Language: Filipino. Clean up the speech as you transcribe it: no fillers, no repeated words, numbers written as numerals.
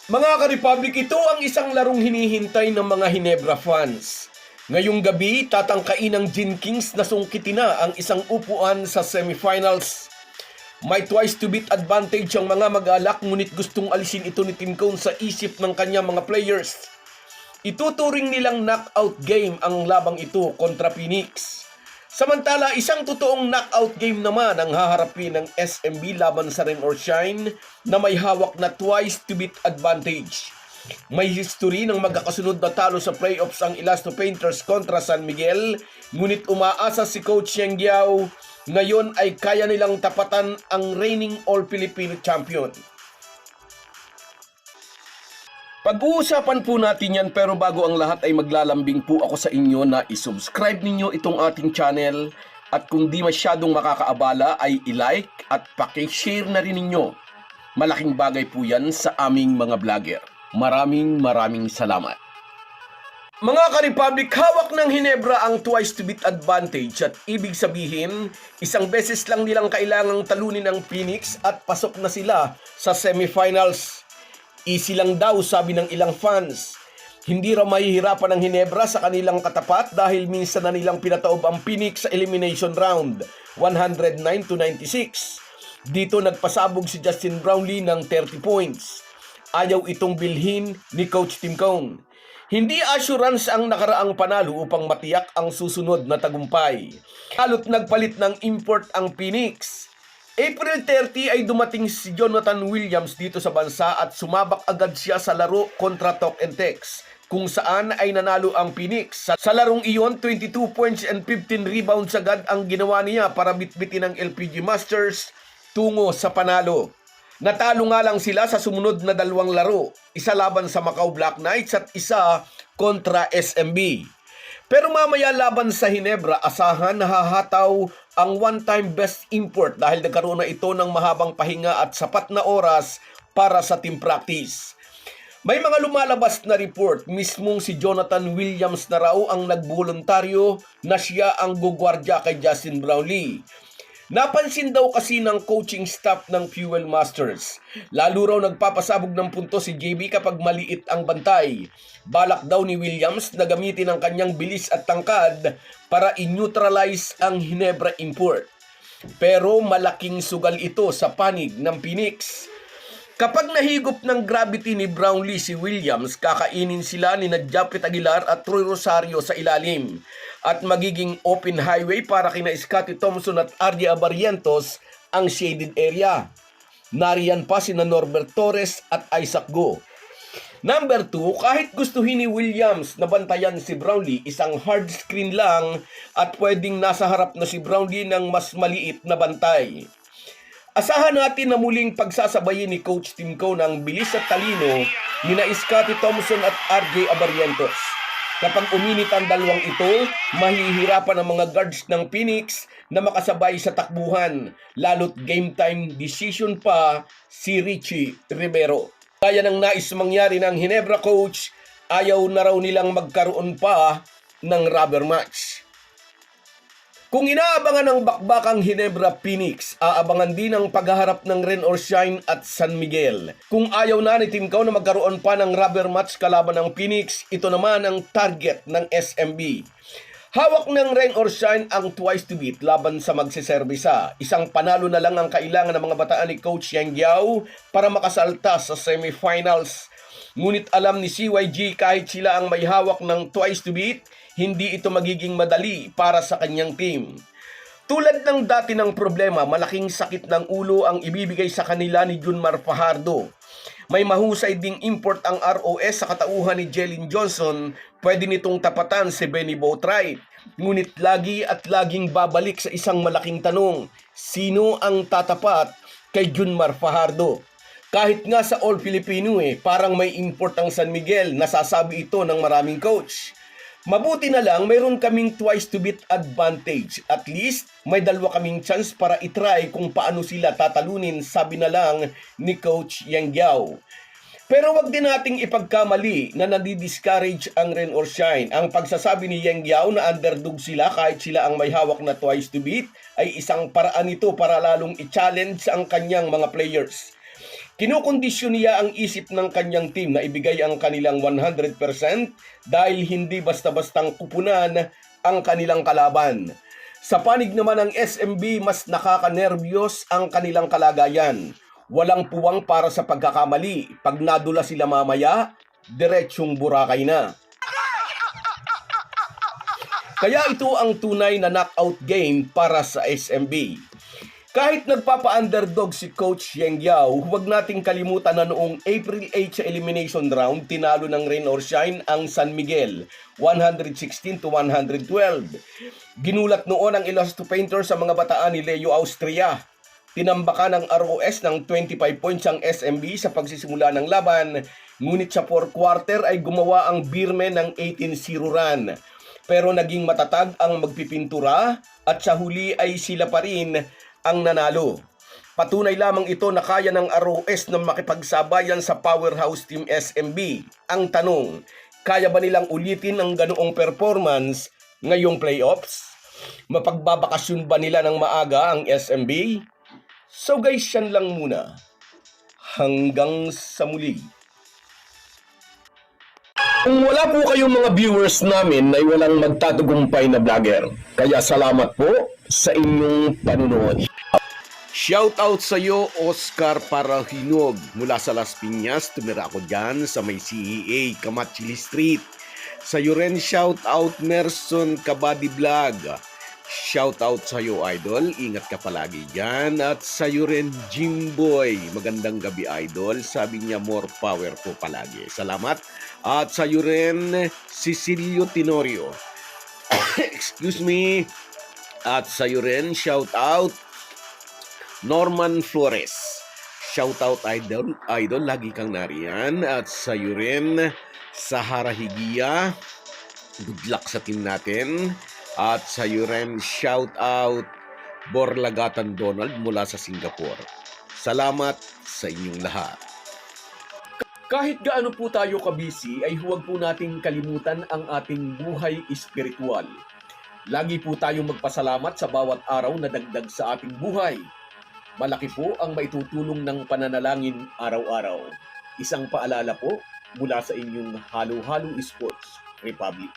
Mga ka-Republic, ito ang isang larong hinihintay ng mga Hinebra fans. Ngayong gabi, tatangkain ng Gin Kings na sungkitin na ang isang upuan sa semifinals. May twice to beat advantage ang mga mag-alak, ngunit gustong alisin ito ni Tim Cone sa isip ng kanyang mga players. Ituturing nilang knockout game ang labang ito kontra Phoenix. Samantala, isang totoong knockout game naman ang haharapin ng SMB laban sa Rain or Shine na may hawak na twice to beat advantage. May history ng magkakasunod na talo sa playoffs ang Elasto Painters kontra San Miguel, ngunit umaasa si Coach Yeng Guiao ngayon ay kaya nilang tapatan ang reigning All-Filipino champion. Pag-uusapan po natin yan, pero bago ang lahat ay maglalambing po ako sa inyo na isubscribe ninyo itong ating channel at kung di masyadong makakaabala ay i-like at paki-share na rin ninyo. Malaking bagay po yan sa aming mga vlogger. Maraming salamat. Mga ka-Republic, hawak ng Hinebra ang twice to beat advantage at ibig sabihin, isang beses lang nilang kailangang talunin ng Phoenix at pasok na sila sa semifinals. Easy lang daw, sabi ng ilang fans. Hindi raw mahihirapan ng Hinebra sa kanilang katapat dahil minsan na nilang pinataob ang Phoenix sa elimination round, 109-96. Dito nagpasabog si Justin Brownlee ng 30 points. Ayaw itong bilhin ni Coach Tim Cone. Hindi assurance ang nakaraang panalo upang matiyak ang susunod na tagumpay. Lalo't nagpalit ng import ang Phoenix. April 30 ay dumating si Jonathan Williams dito sa bansa at sumabak agad siya sa laro kontra Talk and Text, kung saan ay nanalo ang Phoenix. Sa larong iyon, 22 points and 15 rebounds agad ang ginawa niya para bitbitin ang LPG Masters tungo sa panalo. Natalo nga lang sila sa sumunod na dalawang laro, isa laban sa Macau Black Knights at isa kontra SMB. Pero mamaya laban sa Hinebra, asahan na hahataw ang one-time best import dahil nagkaroon na ito ng mahabang pahinga at sapat na oras para sa team practice. May mga lumalabas na report, mismong si Jonathan Williams na raw ang nagboluntaryo na siya ang gugwardya kay Justin Brownlee. Napansin daw kasi ng coaching staff ng Fuel Masters. Lalo raw nagpapasabog ng punto si JB kapag maliit ang bantay. Balak daw ni Williams na gamitin ang kanyang bilis at tangkad para i-neutralize ang Hinebra import. Pero malaking sugal ito sa panig ng Phoenix. Kapag nahigop ng gravity ni Brownlee si Williams, kakainin sila ni Japet Aguilar at Troy Rosario sa ilalim at magiging open highway para kina Scottie Thompson at RJ Abarientos ang shaded area. Nariyan pa sina Norbert Torres at Isaac Go. Number 2, kahit gustuhin ni Williams na bantayan si Brownlee, isang hard screen lang at pwedeng nasa harap na si Brownlee ng mas maliit na bantay. Asahan natin na muling pagsasabayin ni Coach Tim Cone ang bilis at talino ni Scottie Thompson at RJ Abarientos. Kapag uminit ang dalawang ito, mahihirapan ang mga guards ng Phoenix na makasabay sa takbuhan, lalo't game time decision pa si Richie Rivero. Kaya ng nais mangyari ng Hinebra coach, ayaw na raw nilang magkaroon pa ng rubber match. Kung inaabangan ng bakbakang Hinebra Phoenix, aabangan din ang paghaharap ng Rain or Shine at San Miguel. Kung ayaw na ni Tim Cone na magkaroon pa ng rubber match kalaban ng Phoenix, ito naman ang target ng SMB. Hawak ng Rain or Shine ang twice to beat laban sa magsiserbisa. Isang panalo na lang ang kailangan ng mga bataan ni Coach Yeng Guiao para makasalta sa semifinals. Ngunit alam ni CYG kahit sila ang may hawak ng twice to beat, hindi ito magiging madali para sa kanyang team. Tulad ng dati ng problema, malaking sakit ng ulo ang ibibigay sa kanila ni Junmar Fajardo. May mahusay ding import ang ROS sa katauhan ni Jalen Johnson, pwede nitong tapatan si Benny Boatwright. Ngunit laging babalik sa isang malaking tanong, sino ang tatapat kay Junmar Fajardo? Kahit nga sa All-Filipino parang may import ang San Miguel, nasasabi ito ng maraming coach. Mabuti na lang mayroon kaming twice to beat advantage. At least may dalawa kaming chance para itry kung paano sila tatalunin, sabi na lang ni Coach Yeng Guiao. Pero wag din nating ipagkamali na nadi-discourage ang Rain or Shine. Ang pagsasabi ni Yeng Guiao na underdog sila kahit sila ang may hawak na twice to beat ay isang paraan nito para lalong i-challenge ang kanyang mga players. Kinokondisyon niya ang isip ng kanyang team na ibigay ang kanilang 100% dahil hindi basta-bastang kupunan ang kanilang kalaban. Sa panig naman ng SMB, mas nakakanerbiyos ang kanilang kalagayan. Walang puwang para sa pagkakamali. Pag nadula sila mamaya, diretsyong Boracay na. Kaya ito ang tunay na knockout game para sa SMB. Kahit nagpapa-underdog si Coach Yeng Yao, huwag nating kalimutan na noong April 8 sa elimination round, tinalo ng rain or shine ang San Miguel, 116-112. Ginulat noon ang Illustrated Painter sa mga bataan ni Leo Austria. Tinambakan ng ROS ng 25 points ang SMB sa pagsisimula ng laban, ngunit sa 4th quarter ay gumawa ang Beermen ng 18-0 run. Pero naging matatag ang magpipintura at sa huli ay sila pa rin ang nanalo. Patunay lamang ito na kaya ng ROS na makipagsabayan sa powerhouse team SMB. Ang tanong, kaya ba nilang ulitin ang ganoong performance ngayong playoffs? Mapagbabakasyon ba nila ng maaga ang SMB? So guys, yan lang muna. Hanggang sa muli. Kung wala po kayong mga viewers namin ay walang magtatagumpay na vlogger. Kaya salamat po sa inyong panunood. Shoutout sa iyo, Oscar Parahinog. Mula sa Las Piñas, tumira ako dyan sa may CEA, Camachili Street. Sa iyo rin, shoutout Merson Kabadi Vlog. Shoutout sa iyo, Idol. Ingat ka palagi dyan. At sa iyo rin, Jimboy. Magandang gabi, Idol. Sabi niya, more power po palagi. Salamat. At sa iyo rin, Cecilio Tenorio. Excuse me. At sa iyo rin, shoutout Norman Flores. Shoutout Idol, lagi kang nariyan. At sa iyo rin, Sahara Higia. Good luck sa team natin. At sa iyo rin, shoutout Borlagatan Donald mula sa Singapore. Salamat sa inyong lahat. Kahit gaano po tayo kabisi, ay huwag po nating kalimutan ang ating buhay espiritual. Lagi po tayong magpasalamat sa bawat araw na dagdag sa ating buhay. Malaki po ang maitutulong ng pananalangin araw-araw. Isang paalala po mula sa inyong Halo Halo Sports Republic.